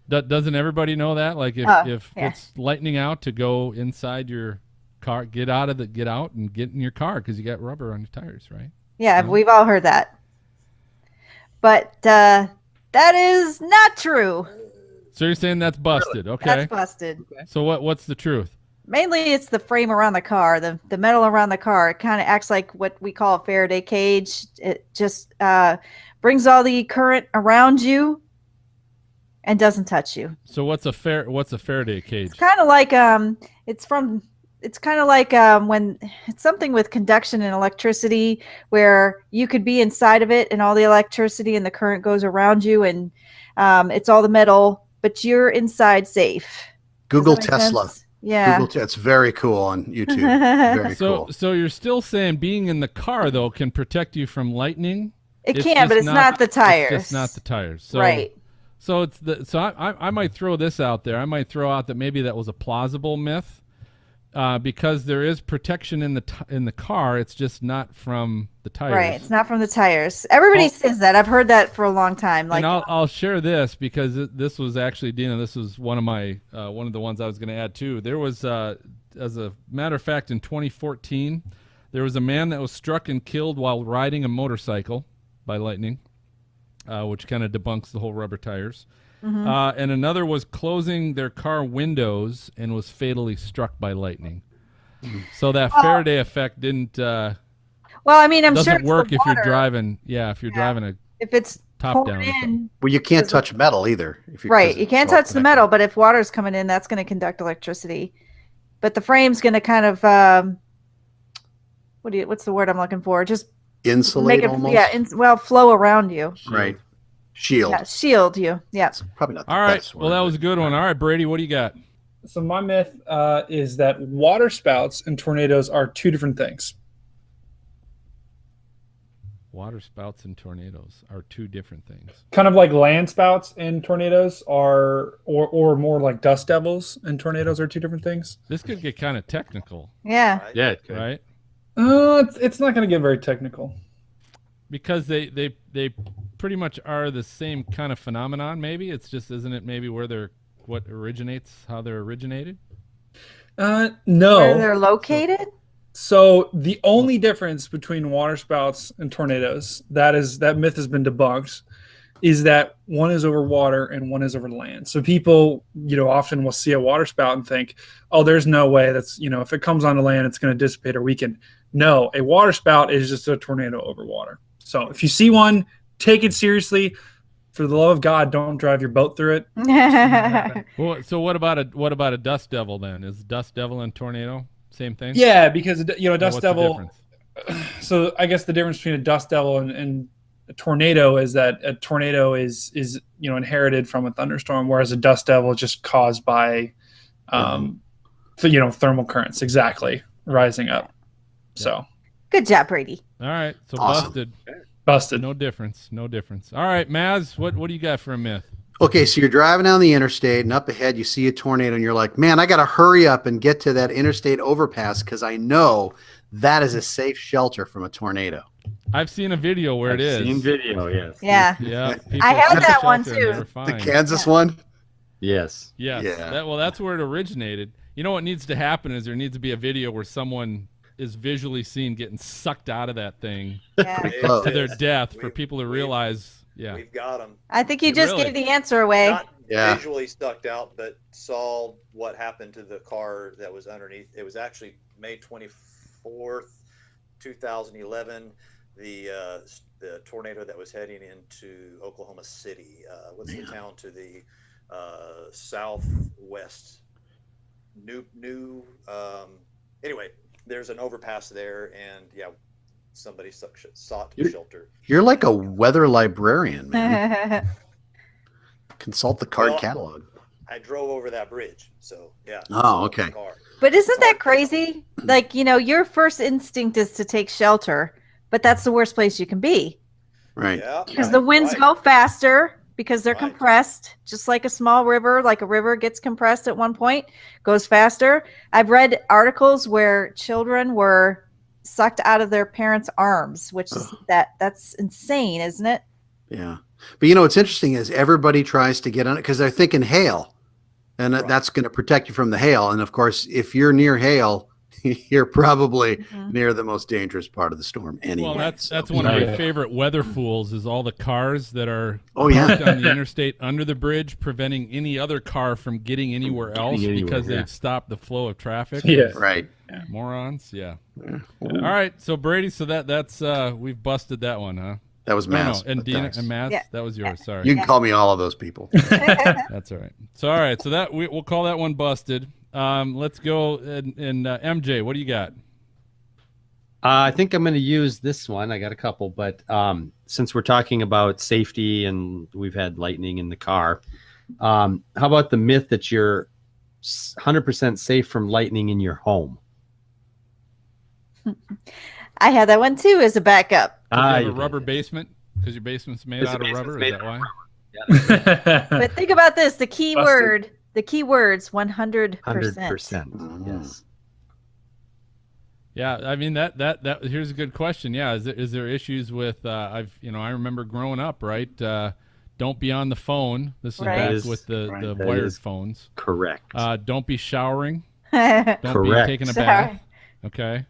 Doesn't everybody know that? Like if yeah. it's lightning out, to go inside your car, get out and get in your car because you got rubber on your tires, right? Yeah, No? we've all heard that. But that is not true. So you're saying that's busted? Okay. That's busted. So what's the truth? Mainly it's the frame around the car, the metal around the car. It kind of acts like what we call a Faraday cage. It just brings all the current around you and doesn't touch you. So what's a Faraday cage? It's kind of like when it's something with conduction and electricity, where you could be inside of it and all the electricity and the current goes around you, and it's all the metal, but you're inside safe. Google Does that make Tesla. sense? Yeah. It's very cool on YouTube. Very cool. So you're still saying being in the car though can protect you from lightning? It can, but it's not the tires. It's just not the tires. So, right. So I might throw this out there. I might throw out that maybe that was a plausible myth, because there is protection in the car. It's just not from the tires. Right. It's not from the tires. Everybody says that. I've heard that for a long time. Like, and I'll share this because this was actually, Dina, this was one of the ones I was going to add too. There was, as a matter of fact, in 2014, there was a man that was struck and killed while riding a motorcycle by lightning, which kind of debunks the whole rubber tires. Mm-hmm. And another was closing their car windows and was fatally struck by lightning. So that Faraday effect didn't. well, I mean, I'm sure doesn't it's work the if you're water. driving. Yeah, if you're driving a If it's top pouring down. in, Well, you can't touch metal either. right? You can't touch the metal, but if water's coming in, that's going to conduct electricity. But the frame's going to kind of what's the word I'm looking for? Just insulate make it, almost. flow around you. Right. Shield. Yeah, shield you. Yeah. It's probably not the All right. best Well, word, that was a but- good one. All right, Brady, what do you got? So my myth is that water spouts and tornadoes are two different things. Water spouts and tornadoes are two different things. Kind of like land spouts and tornadoes are, or more like dust devils and tornadoes are two different things. This could get kind of technical, Yeah. Right? Yeah, it could. right? It's not going to get very technical. Because they pretty much are the same kind of phenomenon. Maybe it's just, isn't it? Maybe how they're originated. No. Where they're located? So the only difference between water spouts and tornadoes, that myth has been debunked, is that one is over water and one is over land. So people, often will see a water spout and think, oh, there's no way that's, if it comes onto land, it's going to dissipate or weaken. No, a water spout is just a tornado over water. So if you see one, take it seriously. for the love of God, don't drive your boat through it. Well, so what about a dust devil then? Is dust devil and tornado same thing? Yeah, because dust what's the devil. difference? So I guess the difference between a dust devil and a tornado is that a tornado is inherited from a thunderstorm, whereas a dust devil is just caused by thermal currents rising up. So Good job, Brady. All right, so Awesome. busted. No difference. All right, Maz, what do you got for a myth? Okay, so you're driving down the interstate, and up ahead you see a tornado, and you're like, man, I got to hurry up and get to that interstate overpass because I know that is a safe shelter from a tornado. I've seen a video where it is. I've seen video, yes. Yeah. Yeah. I had people that one, shelter and they too. were fine. The Kansas one? Yes. Yes. Yeah. That's where it originated. You know what needs to happen is there needs to be a video where someone is visually seen getting sucked out of that thing Yeah. Close. to their death for We've- people to realize. Yeah. We've got them. I think you just Really? gave the answer away. Not Yeah. visually stuck out, but saw what happened to the car that was underneath. It was actually May 24th, 2011. The tornado that was heading into Oklahoma City. What's the town to the southwest? Anyway, there's an overpass there, and somebody sought shelter. You're like a weather librarian, man. Consult the card Well, catalog. I drove over that bridge, so yeah. Oh, okay. the car. But isn't that crazy? Like, your first instinct is to take shelter, but that's the worst place you can be Right. Yeah, because the winds right. go faster because they're Right. compressed, just like a small river, like a river gets compressed at one point, goes faster. I've read articles where children were sucked out of their parents' arms, which is that's insane, isn't it? Yeah. But what's interesting is everybody tries to get on it because they're thinking hail, and that's going to protect you from the hail. And of course, if you're near hail, you're probably near the most dangerous part of the storm anyway. Well, that's one of my favorite weather fools is all the cars that are parked on the interstate under the bridge, preventing any other car from getting anywhere else because they've stopped the flow of traffic. Yeah. Right. Morons. Yeah. All right. So Brady, so that's we've busted that one, huh? That was Matt's. No, and but Dina thanks. and Matt, Yeah. that was yours. Sorry. You can call me all of those people. That's all right. So all right. So that we'll call that one busted. Let's go and MJ. What do you got? I think I'm going to use this one. I got a couple, but since we're talking about safety and we've had lightning in the car, how about the myth that you're 100% safe from lightning in your home? I had that one too as a backup. You have a you rubber basement because your basement's made Because out the of rubber. basement's Is that made why? But think about this: the key Busted. words, 100%. 100%. Yes. Yeah, I mean that here's a good question. Yeah, is there issues with I remember growing up, right? Don't be on the phone. This is Right. back Is- with the that wired is phones. Correct. Don't be showering. Correct. Don't Correct. be taking a Sorry. bath. Okay.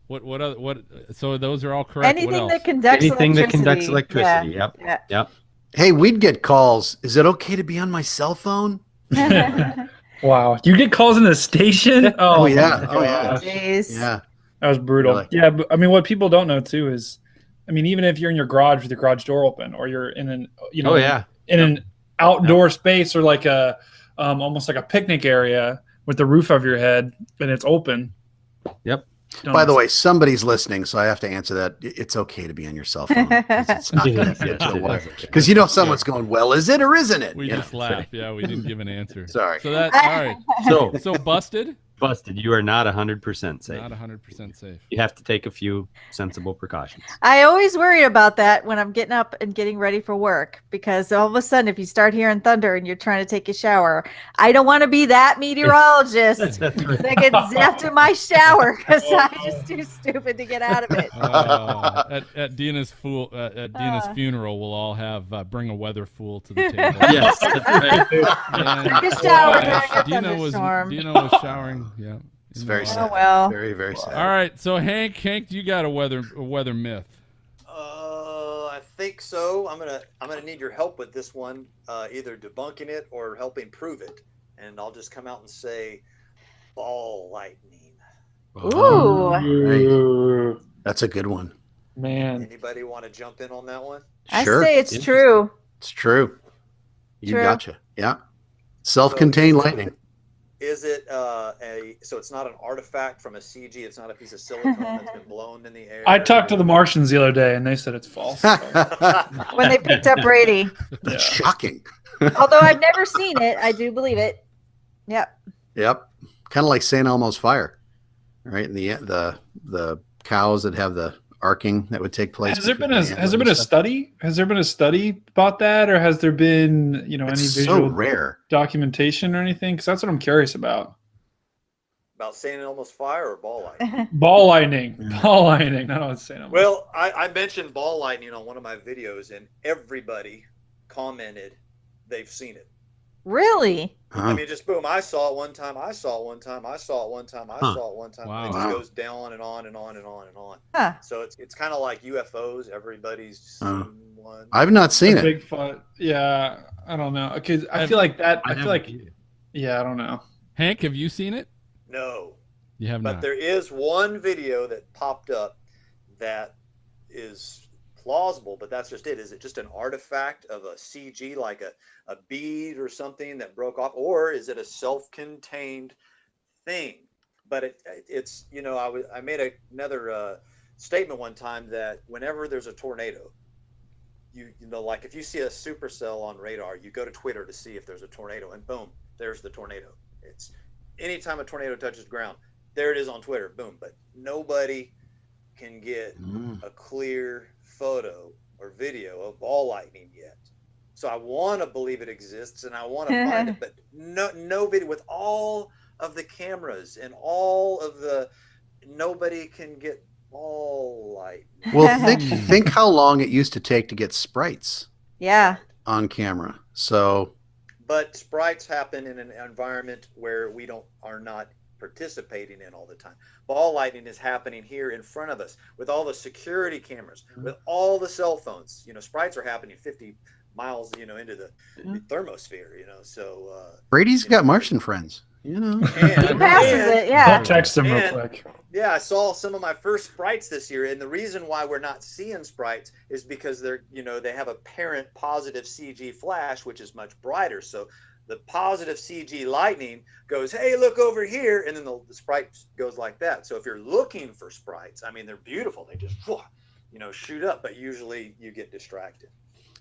What other, what? So those are all correct. What Anything else? that conducts Anything that electricity. conducts electricity. Yeah. Yep. Yep. Hey, we'd get calls. Is it okay to be on my cell phone? Yeah. Wow. You get calls in the station? Oh, my yeah. Oh, yeah. gosh. Jeez. Yeah. That was brutal. Really? Yeah, but I mean, what people don't know too is, I mean, even if you're in your garage with your garage door open, or you're in an, Oh, yeah. in an outdoor space, or like a, almost like a picnic area with the roof over your head and it's open. Yep. By the way, somebody's listening, so I have to answer that. It's okay to be on your cell phone. 'Cause It's not going to get you away. Because someone's going, well, is it or isn't it? We just laugh. Yeah, we didn't give an answer. Sorry. So that all right. So, So busted. busted. You are not 100% safe. Not 100% safe. You have to take a few sensible precautions. I always worry about that when I'm getting up and getting ready for work because all of a sudden, if you start hearing thunder and you're trying to take a shower, I don't want to be that meteorologist that gets zapped in my shower because I'm just too stupid to get out of it. At Dina's funeral, we'll all have bring a weather fool to the table. Yes, that's right. And, Take a shower gosh, during a thunderstorm. Dina was showering. Yeah. It's very Oh, sad. well. Very, very sad. All right, so Hank, you got a weather myth. I think so. I'm gonna need your help with this one, either debunking it or helping prove it. And I'll just come out and say, ball lightning. Ooh. That's a good one. Man. Anybody want to jump in on that one? I Sure. say it's true. It's true. You True. gotcha. Yeah. Self-contained lightning. Is it so it's not an artifact from a CG? It's not a piece of silicone that's been blown in the air? I talked to the Martians the other day, and they said it's false. When they picked up Brady. That's shocking. Although I've never seen it, I do believe it. Yep. Yep. Kind of like St. Elmo's fire, right? And the cows that have the arcing that would take place. Has there been a study? Has there been a study about that, or has there been any visual rare documentation or anything? Because that's what I'm curious about. About St. Elmo's fire or ball lightning? Ball lightning. Ball lightning. Not on St. Elmo's. Well, I mentioned ball lightning on one of my videos, and everybody commented they've seen it. Really? I mean, just boom. I saw it one time. I saw it one time. I saw it one time. I saw it one time. Wow. It just goes down and on and on and on and on. Huh. So it's kind of like UFOs. Everybody's seen one. I've not seen it. Bigfoot. Yeah, I don't know. Because I feel like that. I feel like. Yeah, I don't know. Hank, have you seen it? No. You have But not. there is one video that popped up that is plausible, but that's just it. Is it just an artifact of a CG, like a bead or something that broke off, or is it a self-contained thing? But it's I made another statement one time that whenever there's a tornado, you know, like if you see a supercell on radar, you go to Twitter to see if there's a tornado, and boom, there's the tornado. It's anytime a tornado touches ground, there it is on Twitter, boom. But nobody can get a clear photo or video of ball lightning yet. So I want to believe it exists and I want to find it, but no video with all of the cameras and all of nobody can get ball lightning. Well, think how long it used to take to get sprites Yeah. on camera. So, but sprites happen in an environment where we are not participating in all the time. Ball lightning is happening here in front of us with all the security cameras, with all the cell phones. Sprites are happening 50 miles, into the thermosphere, so Brady's got Martian friends, He passes it, yeah. I'll text him real quick. Yeah, I saw some of my first sprites this year, and the reason why we're not seeing sprites is because they have a parent positive CG flash, which is much brighter. So the positive CG lightning goes, hey, look over here, and then the sprite goes like that. So if you're looking for sprites, I mean, they're beautiful. They just, shoot up, but usually you get distracted.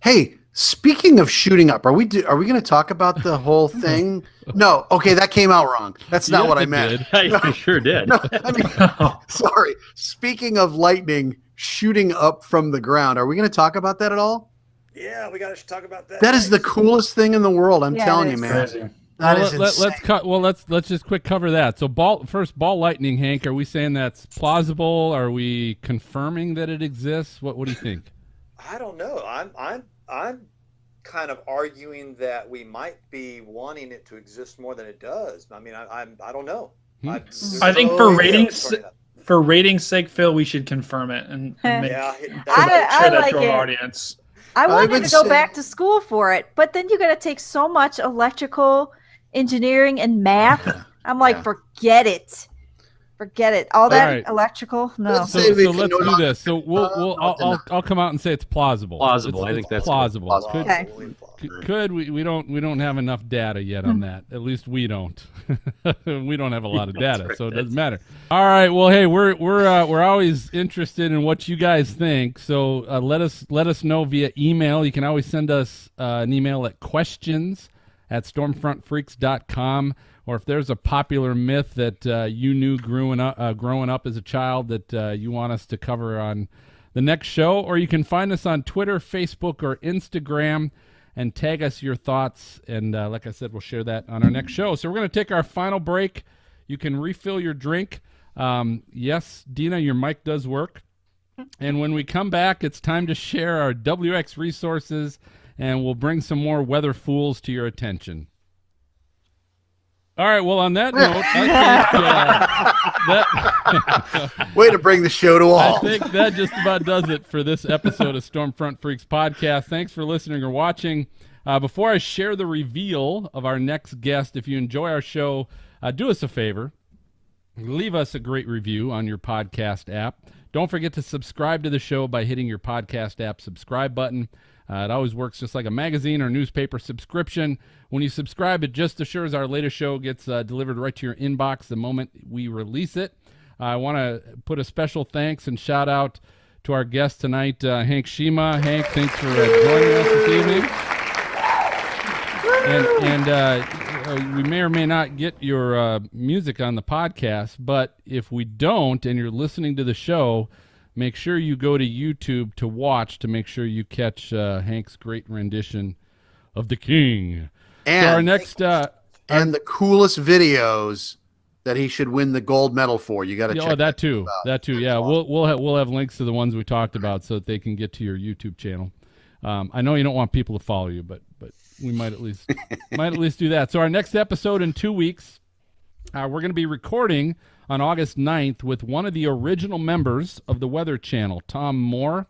Hey, speaking of shooting up, are we going to talk about the whole thing? No. Okay, that came out wrong. That's not what I meant. I sure did. No, I mean, sorry. Speaking of lightning shooting up from the ground, are we going to talk about that at all? Yeah, we got to talk about that. That is the coolest thing in the world. I'm telling you, man. That is insane. Let's just quick cover that. So ball lightning, Hank. Are we saying that's plausible? Are we confirming that it exists? What do you think? I don't know. I'm kind of arguing that we might be wanting it to exist more than it does. I mean, I don't know. I think for ratings sake, Phil, we should confirm it and make I that like to our it. audience. I wanted to go back to school for it, but then you got to take so much electrical engineering and math. I'm like, forget it. Forget it. All that electrical, no. So let's do this. So I'll come out and say it's plausible. Plausible. I think that's plausible. Good. Could we don't have enough data yet on that. At least we don't. We don't have a lot of data, so it doesn't matter. All right. Well, hey, we're always interested in what you guys think. So let us know via email. You can always send us an email at questions@stormfrontfreaks.com. Or if there's a popular myth that you knew growing up as a child that you want us to cover on the next show, or you can find us on Twitter, Facebook, or Instagram and tag us your thoughts. And like I said, we'll share that on our next show. So we're going to take our final break. You can refill your drink. Yes, Dina, your mic does work. And when we come back, it's time to share our WX resources, and we'll bring some more weather fools to your attention. All right. Well, on that note, I think way to bring the show to all. I think that just about does it for this episode of Stormfront Freaks podcast. Thanks for listening or watching. Before I share the reveal of our next guest, if you enjoy our show, do us a favor. Leave us a great review on your podcast app. Don't forget to subscribe to the show by hitting your podcast app subscribe button. It always works just like a magazine or newspaper subscription. When you subscribe, it just assures our latest show gets delivered right to your inbox the moment we release it. I want to put a special thanks and shout out to our guest tonight, Hank Schyma. Hank, thanks for joining us this evening. And we may or may not get your music on the podcast, but if we don't and you're listening to the show, make sure you go to YouTube to watch to make sure you catch Hank's great rendition of The King. And so our next and the coolest videos that he should win the gold medal for. You got to check that too. out. That too. Yeah, we'll have links to the ones we talked about so that they can get to your YouTube channel. I know you don't want people to follow you, but we might at least do that. So our next episode in 2 weeks, we're going to be recording on August 9th with one of the original members of the Weather Channel, Tom Moore.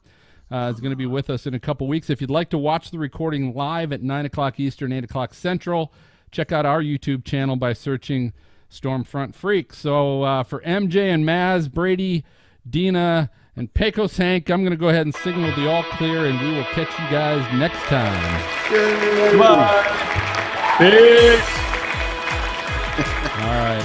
Is going to be with us in a couple weeks. If you'd like to watch the recording live at 9 o'clock Eastern, 8 o'clock Central, check out our YouTube channel by searching Stormfront Freaks. So for MJ and Maz, Brady, Dina, and Pecos Hank, I'm going to go ahead and signal the all clear, and we will catch you guys next time. Bye. Peace. All right.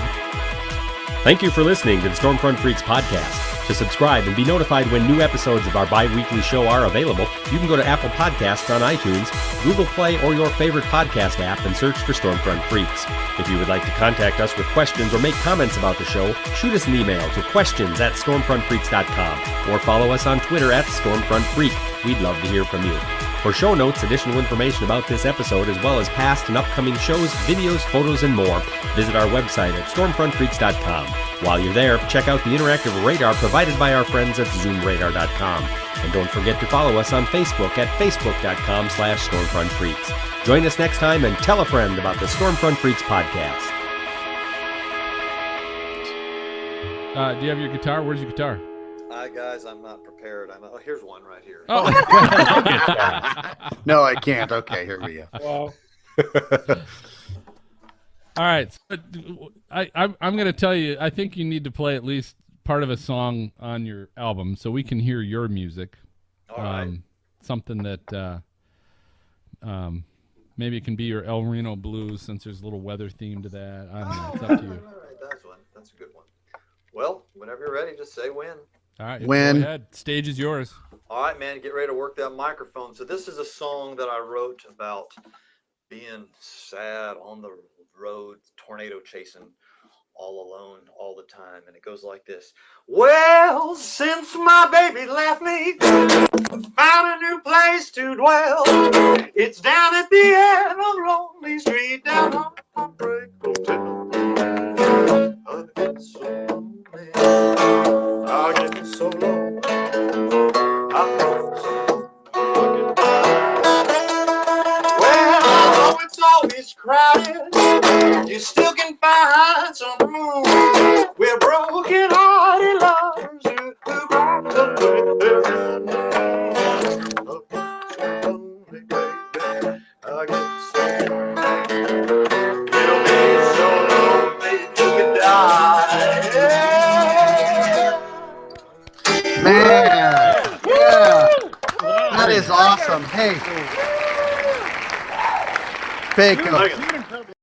Thank you for listening to the Stormfront Freaks podcast. To subscribe and be notified when new episodes of our bi-weekly show are available, you can go to Apple Podcasts on iTunes, Google Play, or your favorite podcast app and search for Stormfront Freaks. If you would like to contact us with questions or make comments about the show, shoot us an email to questions@stormfrontfreaks.com or follow us on Twitter @StormfrontFreak. We'd love to hear from you. For show notes, additional information about this episode, as well as past and upcoming shows, videos, photos, and more, visit our website at stormfrontfreaks.com. While you're there, check out the interactive radar provided by our friends at zoomradar.com. And don't forget to follow us on Facebook at facebook.com/stormfrontfreaks. Join us next time and tell a friend about the Stormfront Freaks podcast. Do you have your guitar? Where's your guitar? Hi, guys. I'm not prepared. Here's one right here. Oh. No, I can't. Okay, here we go. Wow. All right. So I'm going to tell you, I think you need to play at least part of a song on your album so we can hear your music. All right. Something that maybe it can be your El Reno Blues, since there's a little weather theme to that. I don't know. It's up to you. All right. That's a good one. Well, whenever you're ready, just say when. All right. When? Go ahead. Stage is yours. All right, man, get ready to work that microphone. So this is a song that I wrote about being sad on the road, tornado chasing, all alone all the time. And it goes like this. Well, since my baby left me, found a new place to dwell. It's down at the end of Lonely Street, down on Heartbreak Hotel. I get so lonely, I get so low. Well, it's always crowded, you still can find some room. We're broken-hearted lovers who brought the I get so it'll be so lonely you could die. Man, yeah, that is awesome. Hey, Pecos.